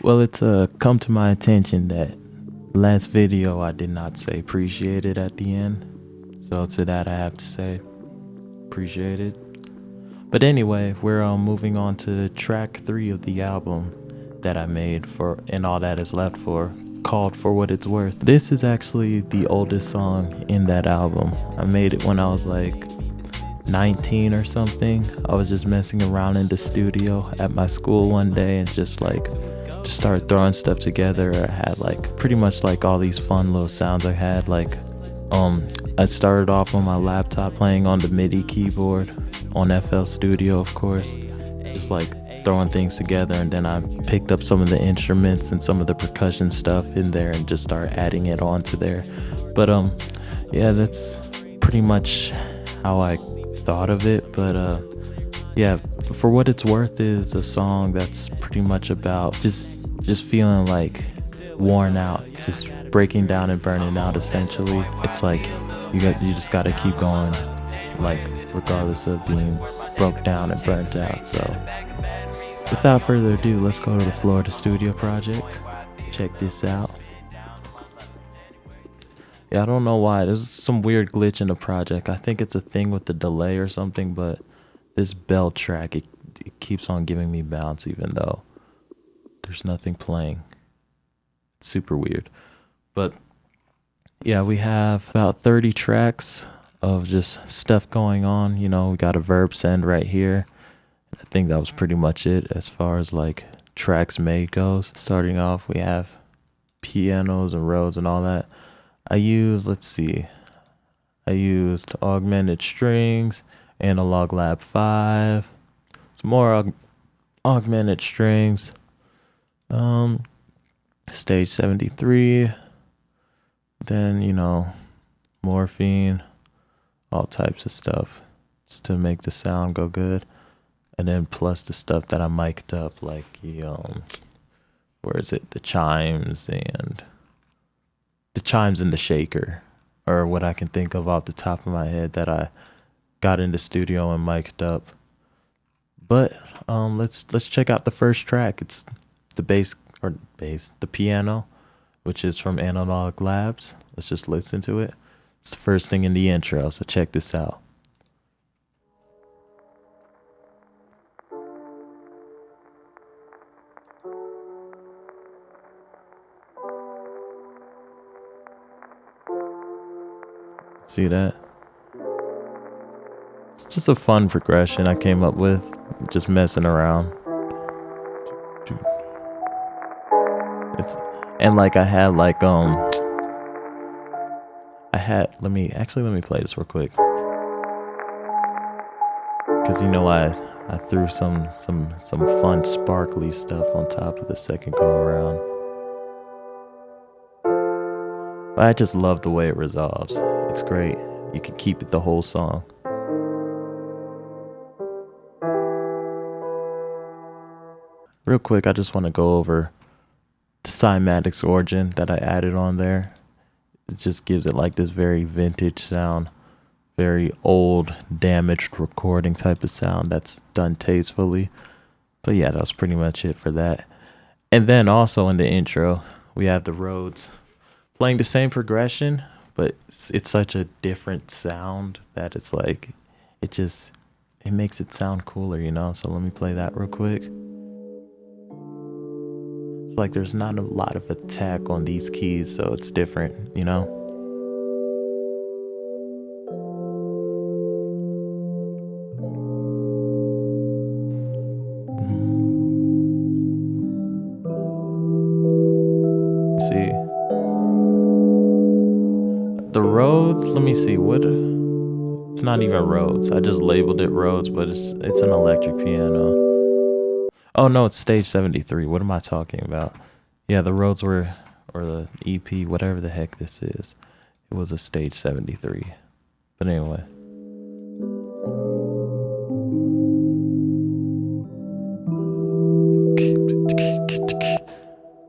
Well, it's come to my attention that last video I did not say appreciate it at the end. So to that I have to say appreciate it. But anyway, we're moving on to track 3 of the album that I made for And All That Is Left For, called For What It's Worth. This is actually the oldest song in that album. I made it when I was like 19 or something. I was just messing around in the studio at my school one day and just started throwing stuff together. I had like pretty much like all these fun little sounds I had I started off on my laptop playing on the MIDI keyboard on FL Studio, of course, just like throwing things together, and then I picked up some of the instruments and some of the percussion stuff in there and just started adding it onto there. But yeah, that's pretty much how I thought of it. But yeah, For What It's Worth is a song that's pretty much about just feeling like worn out, just breaking down and burning out essentially. It's like you just gotta keep going, like regardless of being broke down and burnt out. So without further ado, let's go to the Florida Studio Project. Check this out. Yeah, I don't know why. There's some weird glitch in the project. I think it's a thing with the delay or something, but this bell track, it keeps on giving me bounce even though there's nothing playing. It's super weird. But yeah, we have about 30 tracks of just stuff going on. You know, we got a verb send right here. I think that was pretty much it as far as like tracks made goes. Starting off, we have pianos and Rhodes and all that. I used augmented strings, Analog Lab 5, some more augmented strings, stage 73, then, morphine, all types of stuff just to make the sound go good. And then plus the stuff that I mic'd up, like the chimes and the shaker, or what I can think of off the top of my head that I got in the studio and mic'd up. But let's check out the first track. It's the the piano, which is from Analog Labs. Let's just listen to it. It's the first thing in the intro, so check this out. See that? It's just a fun progression I came up with, just messing around. It's and like I had let me play this real quick. Cause I threw some fun sparkly stuff on top of the second go around. But I just love the way it resolves. It's great. You can keep it the whole song. Real quick, I just want to go over the cymatics origin that I added on there. It just gives it like this very vintage sound, very old, damaged recording type of sound that's done tastefully. But yeah, that was pretty much it for that. And then also in the intro, we have the Rhodes playing the same progression, but it's such a different sound that it's like, it makes it sound cooler. So let me play that real quick. It's like there's not a lot of attack on these keys, so it's different. See the Rhodes, let me see what it's not even Rhodes. I just labeled it Rhodes, but it's an electric piano. Oh no, it's stage 73. What am I talking about? Yeah, the Rhodes were, or the EP, whatever the heck this is, it was a stage 73. But anyway.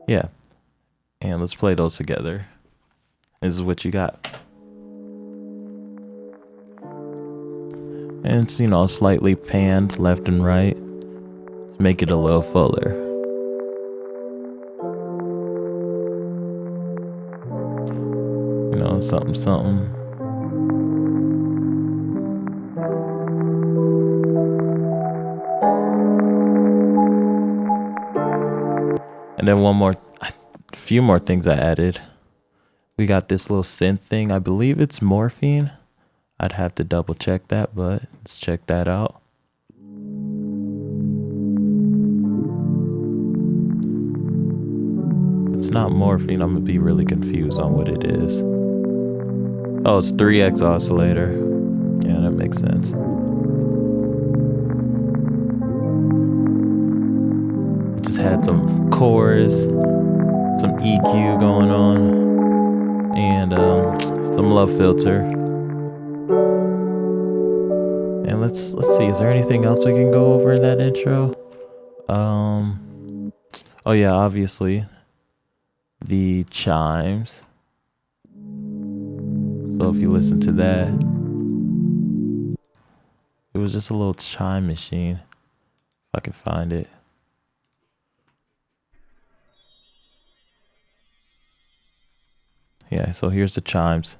Yeah. And let's play those together. This is what you got. And it's, slightly panned left and right to make it a little fuller. something, something. And then a few more things I added. We got this little synth thing. I believe it's morphine. I'd have to double check that, but let's check that out. If it's not morphine, I'm gonna be really confused on what it is. Oh, it's 3x oscillator. Yeah, that makes sense. Just had some chorus, some EQ going on, and some love filter. And let's see, is there anything else we can go over in that intro? Oh yeah, obviously the chimes. So if you listen to that, it was just a little chime machine. If I can find it. Yeah, so here's the chimes.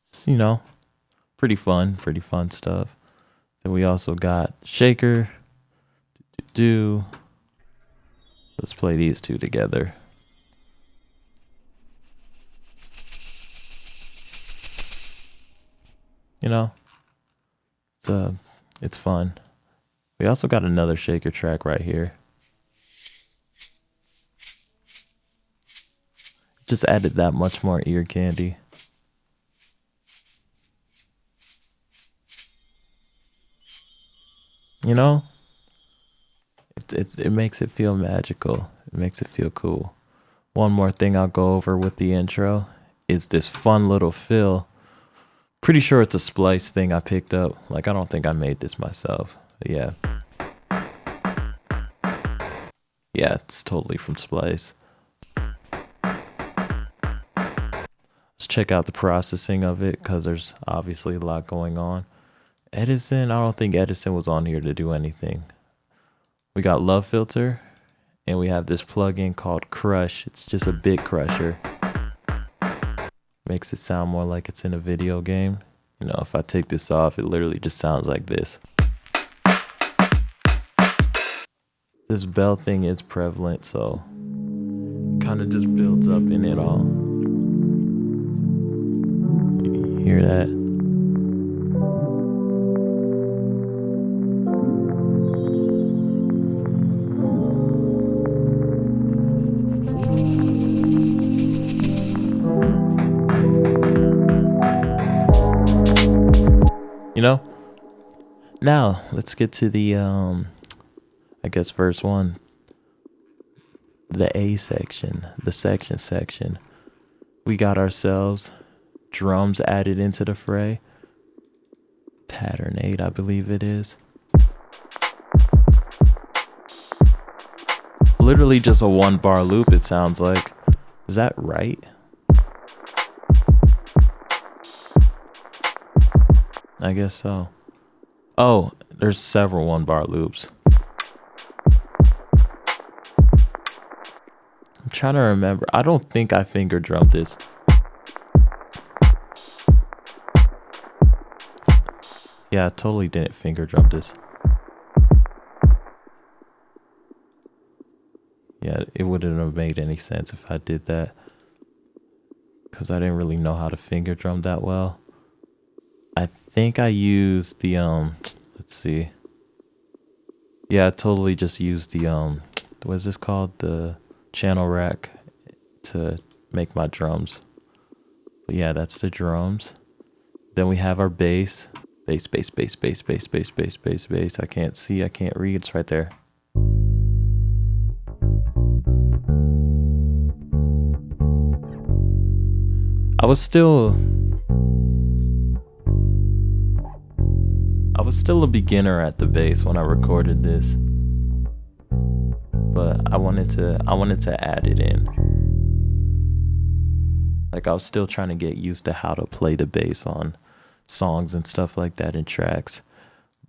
It's, you know, pretty fun stuff. Then we also got shaker. Let's play these two together. You know, it's fun. We also got another shaker track right here. Just added that much more ear candy. You know, it makes it feel magical. It makes it feel cool. One more thing I'll go over with the intro is this fun little fill. Pretty sure it's a Splice thing I picked up. Like, I don't think I made this myself. But yeah. Yeah, it's totally from Splice. Let's check out the processing of it, because there's obviously a lot going on. Edison, I don't think Edison was on here to do anything. We got love filter, and we have this plugin called Crush. It's just a bit crusher. Makes it sound more like it's in a video game. You know, if I take this off, it literally just sounds like this. This bell thing is prevalent, so it kind of just builds up in it all. You hear that? You know? Now, let's get to the, I guess verse 1. The A section, the section. We got ourselves drums added into the fray. Pattern 8, I believe it is. Literally just a 1-bar loop, it sounds like. Is that right? I guess so. Oh, there's several 1-bar loops. I'm trying to remember. I don't think I finger drummed this. Yeah, I totally didn't finger drum this. Yeah, it wouldn't have made any sense if I did that, because I didn't really know how to finger drum that well. I think I used the let's see. Yeah, I totally just used the what is this called? The channel rack to make my drums. But yeah, that's the drums. Then we have our bass. Bass. I can't see, I can't read, it's right there. I was still a beginner at the bass when I recorded this, but I wanted to add it in. Like, I was still trying to get used to how to play the bass on songs and stuff like that in tracks.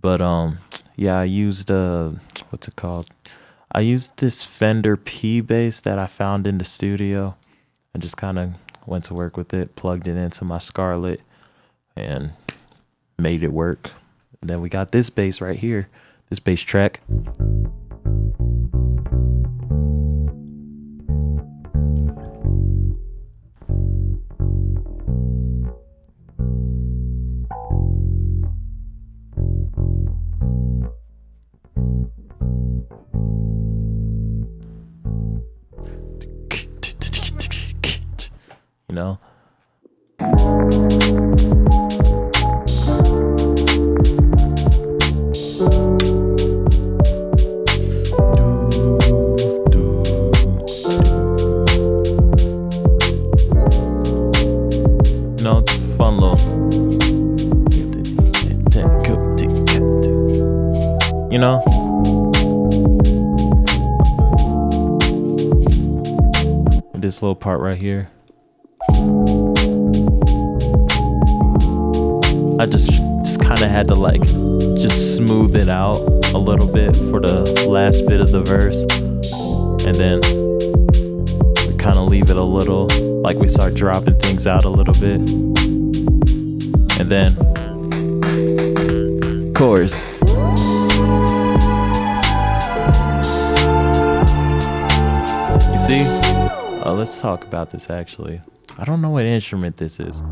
But yeah, I used what's it called? I used this Fender P bass that I found in the studio. I just kind of went to work with it, plugged it into my Scarlett, and made it work. And then we got this bass right here, this bass track. You know? No, it's a fun little. You know? This little part right here. I just kind of had to like just smooth it out a little bit for the last bit of the verse, and then we kind of leave it a little, like we start dropping things out a little bit, and then chorus. You see? Let's talk about this actually. I don't know what instrument this is.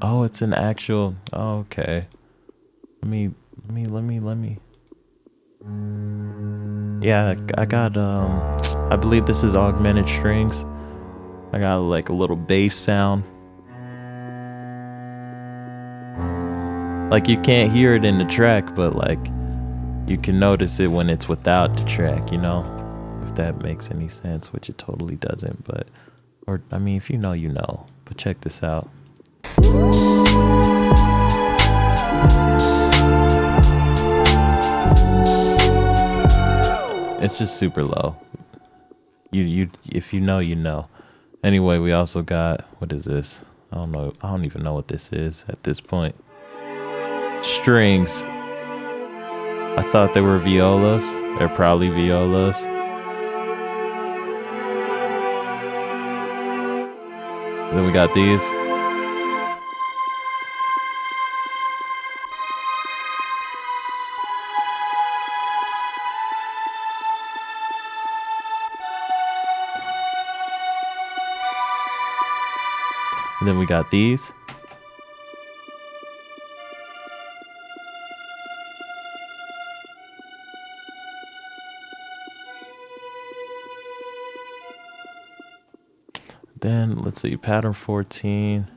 Oh, it's an actual. Oh, okay. Let me. Yeah, I got. I believe this is augmented strings. I got like a little bass sound. Like you can't hear it in the track, but like you can notice it when it's without the track. You know, if that makes any sense, which it totally doesn't. But, or I mean, if you know, you know. But check this out. It's just super low. You if you know, you know. Anyway, we also got, what is this? I don't know. I don't even know what this is at this point. Strings. I thought they were violas. They're probably violas. Then we got these. And then we got these. Then let's see, pattern 14.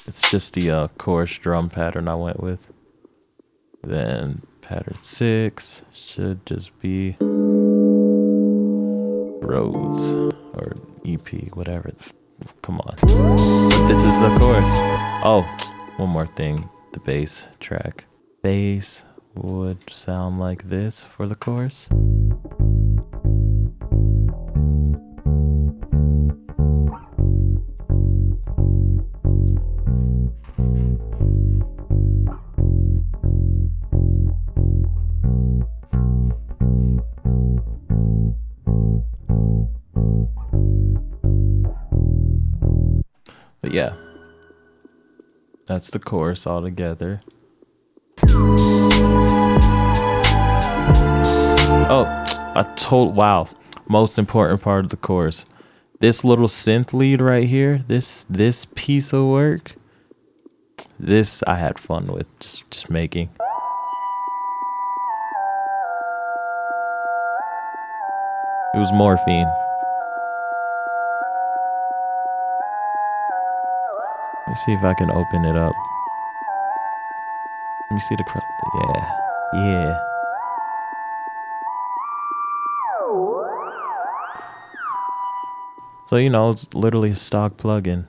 It's just the chorus drum pattern I went with. Then pattern 6 should just be Rhodes or EP, whatever. Come on. But this is the chorus. Oh, one more thing. The bass track. Bass would sound like this for the chorus. But yeah, that's the chorus all together. Oh, wow, most important part of the chorus. This little synth lead right here, this piece of work, this I had fun with, just making. It was morphine. Let me see if I can open it up. Let me see the crowd. Yeah. So, you know, it's literally a stock plugin.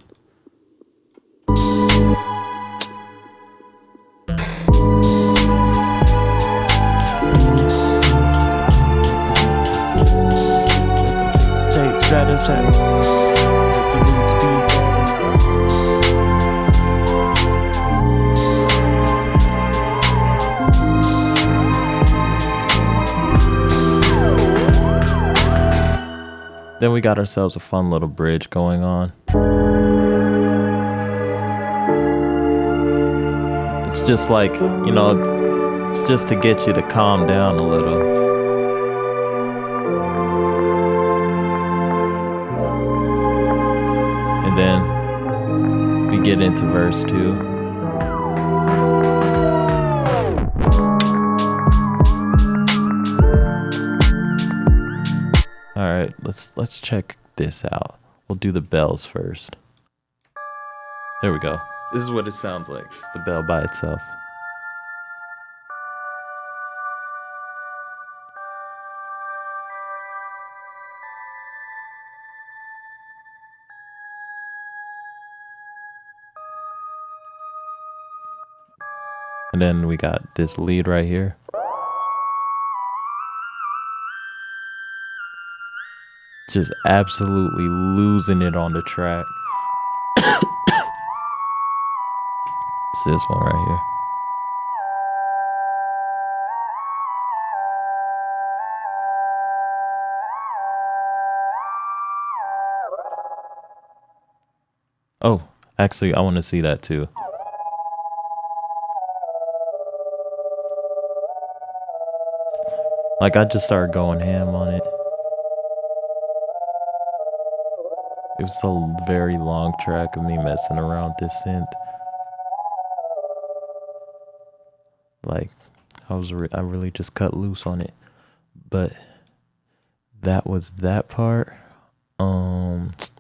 Then we got ourselves a fun little bridge going on. It's just like, you know, it's just to get you to calm down a little. And then we get into verse 2. All right, let's check this out. We'll do the bells first. There we go. This is what it sounds like, the bell by itself. And then we got this lead right here. Just absolutely losing it on the track. It's this one right here. Oh, actually, I want to see that too. Like, I just started going ham on it. It was a very long track of me messing around with this synth. Like, I really just cut loose on it. But that was that part. Let's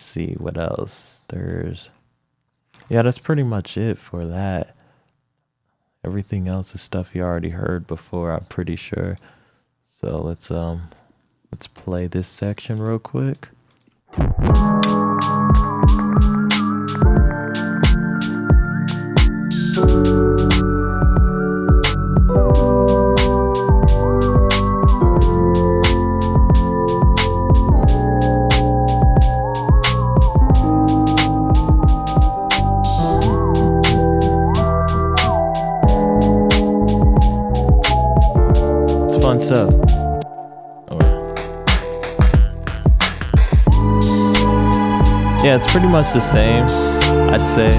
see what else. Yeah, that's pretty much it for that. Everything else is stuff you already heard before, I'm pretty sure. So let's play this section real quick. Fun stuff. Yeah, it's pretty much the same, I'd say.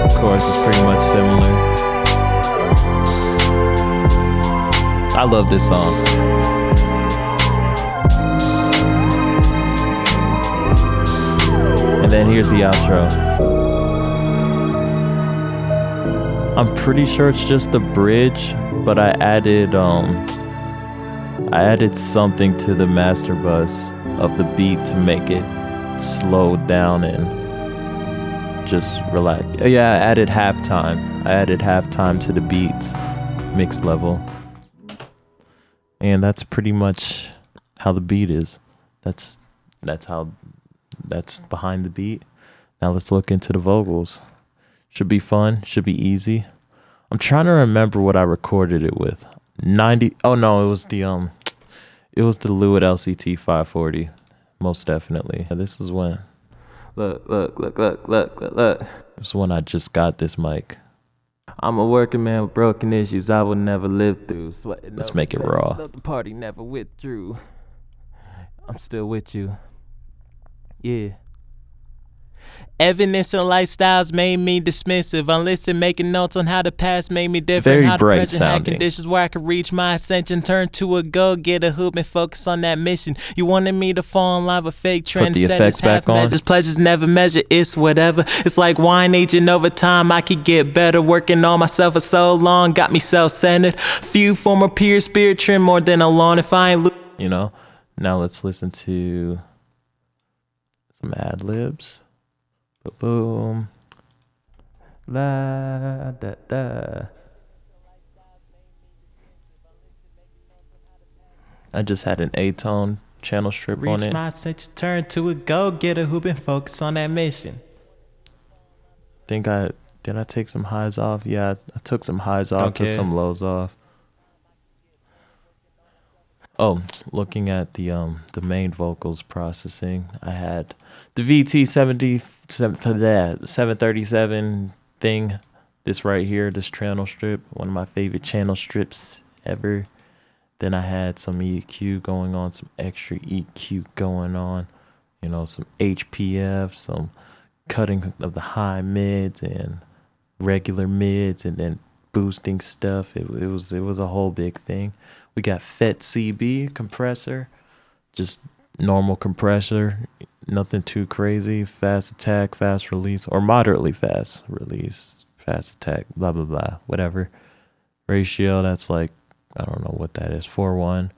Of course, it's pretty much similar. I love this song. And then here's the outro. I'm pretty sure it's just a bridge, but I added something to the master bus of the beat to make it slow down and just relax. Yeah, I added halftime. I added halftime to the beats mix level. And that's pretty much how the beat is. That's behind the beat. Now let's look into the vocals. Should be fun, should be easy. I'm trying to remember what I recorded it with. Oh no, it was the Lewitt LCT 540. Most definitely. This is when look. This is when I just got this mic. I'm a working man with broken issues I will never live through. Let's make it raw. The party never withdrew. I'm still with you. Yeah. Evidence and lifestyles made me dismissive. Unlisted, making notes on how the past made me different. Very how the present sounding. Had conditions where I could reach my ascension. Turn to a go-getter who been focused on that mission. You wanted me to fall in love with fake trends. Put the effects back on. Measures, pleasures never measure. It's whatever. It's like wine aging over time. I could get better. Working on myself for so long. Got me self-centered. Few former peers, spirit trim more than alone. If I ain't you know. Now let's listen to some ad-libs. Boom. La da da. I just had an A-tone channel strip on it. Reach my ascension, turn to a go-getter who been focused on that mission. Did I take some highs off? Yeah, I took some highs off, took some lows off. Oh, looking at the main vocals processing, I had the VT 737 thing. This right here, this channel strip, one of my favorite channel strips ever. Then I had some EQ going on, some extra EQ going on, you know, some HPF, some cutting of the high mids and regular mids, and then boosting stuff. It was a whole big thing. We got FET CB compressor, just normal compressor, nothing too crazy. Fast attack, fast release, or moderately fast release, fast attack, blah blah blah, whatever. Ratio, that's like, I don't know what that is, 4:1.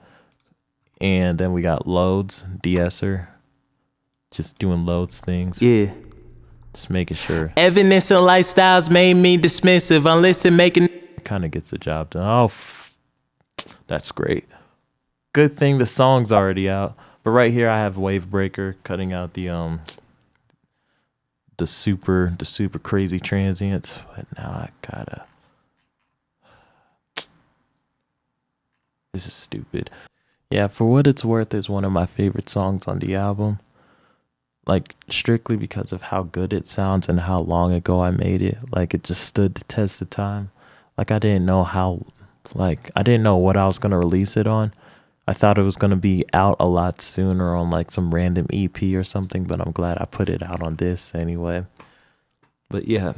And then we got loads, de-esser, just doing loads things. Yeah. Just making sure. Evidence and lifestyles made me dismissive. Unlisted making. Kind of gets the job done. Oh, that's great. Good thing the song's already out. But right here I have Wave Breaker cutting out the super crazy transients. But now I gotta. This is stupid. Yeah, for what it's worth, is one of my favorite songs on the album. Like, strictly because of how good it sounds and how long ago I made it. Like, it just stood the test of time. Like, I didn't know what I was going to release it on. I thought it was going to be out a lot sooner on like some random EP or something, but I'm glad I put it out on this anyway. But yeah,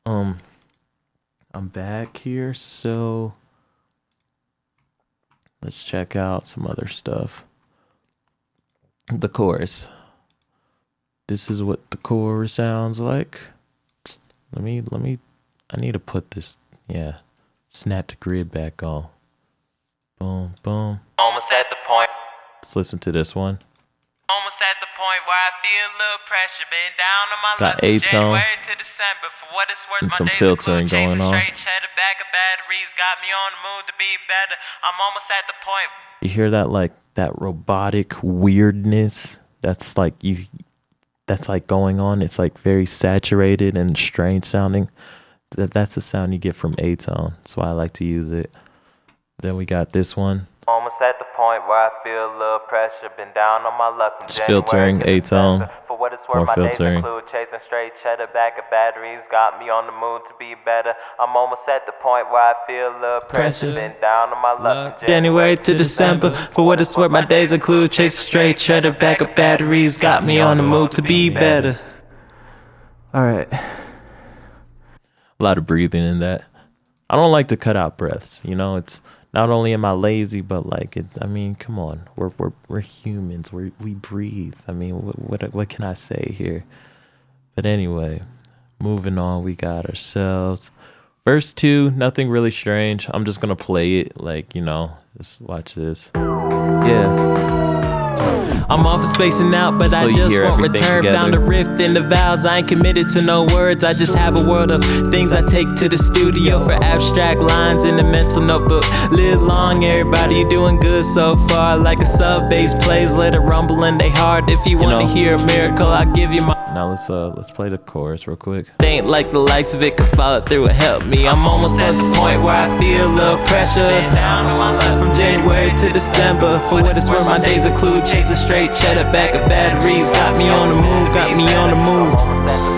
I'm back here, so let's check out some other stuff. The chorus. This is what the chorus sounds like. Let me, I need to put this, snap the grid back on. Boom, boom. Almost at the point. Let's listen to this one. Almost at the point where I feel a little pressure. Been down on my Got luck. A-tone January to December. For what it's worth, and my some days filtering include chasing going on. straight cheddar, back of batteries got me on the mood to be better. I'm almost at the point. You hear that, like, that robotic weirdness that's like going on. It's like very saturated and strange sounding. That's the sound you get from A-tone. That's why I like to use it. Then we got this one. Almost at the point where I feel a little pressure. Been down on my luck. It's filtering, A-tone, For what it's more worth, my days filtering. include chasing straight cheddar, back of batteries got me on the mood to be better. I'm almost at the point where I feel a little pressure. Been down on my luck. January to December. For what it's worth, my days include chasing straight cheddar, back of batteries got me on the mood to be better. All right. A lot of breathing in that. I don't like to cut out breaths. You know, it's not only am I lazy, but like it. I mean, come on, we're humans. We breathe. I mean, what can I say here? But anyway, moving on. We got ourselves verse 2. Nothing really strange. I'm just gonna play it. Like, you know, just watch this. Yeah. I'm off and spacing out, but So I you just hear won't everything return. together. Found a rift in the vows. I ain't committed to no words. I just have a world of things I take to the studio for abstract lines in the mental notebook. Live long, everybody, you doing good so far. Like a sub bass plays, let it rumble in they heart. If you want to know. hear a miracle, I'll give you my. Now let's play the chorus real quick. Ain't like the likes of it could follow through and help me. I'm almost at the point where I feel a little pressure. From January to December. For what it's worth, my days include chasing straight cheddar, back of batteries got me on the move, got me on the move.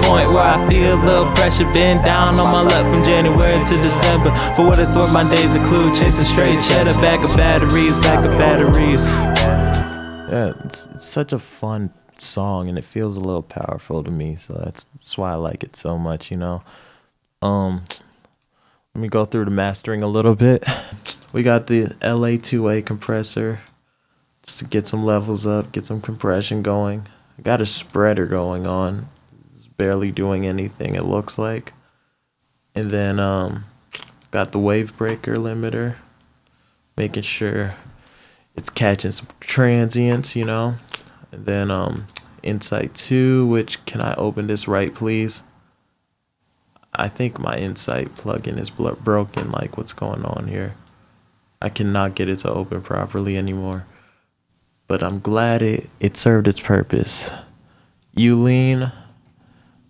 Point where I feel a little pressure. Been down on my luck from January to December. For what it's worth, my days include chasing straight cheddar, back of batteries, back of batteries. Yeah, it's such a fun song, and it feels a little powerful to me, so that's why I like it so much, you know. Let me go through the mastering a little bit. We got the LA2A compressor just to get some levels up, get some compression going. I got a spreader going on. It's barely doing anything, it looks like. And then got the wave breaker limiter, making sure it's catching some transients, you know. And then Insight 2, which, can I open this right, please? I think my Insight plugin is broken. Like, what's going on here? I cannot get it to open properly anymore. But I'm glad it served its purpose. Ulean,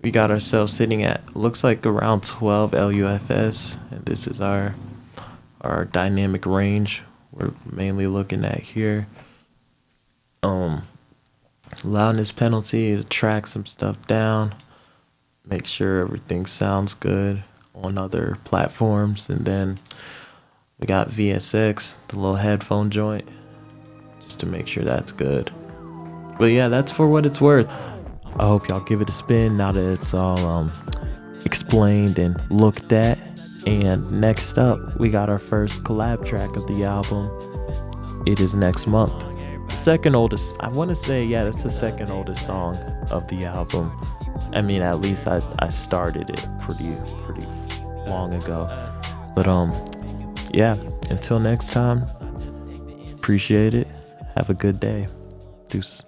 we got ourselves sitting at, looks like around 12 LUFS. And this is our dynamic range we're mainly looking at here. Loudness penalty to track some stuff down, make sure everything sounds good on other platforms. And then We got VSX, the little headphone joint, just to make sure that's good. But yeah, that's for what it's worth. I hope y'all give it a spin now that it's all explained and looked at. And next up, we got our first collab track of the album. It is next month. The second oldest, I want to say, yeah, that's the second oldest song of the album. I mean, at least I started it pretty long ago. But yeah, until next time, appreciate it. Have a good day. Deuces.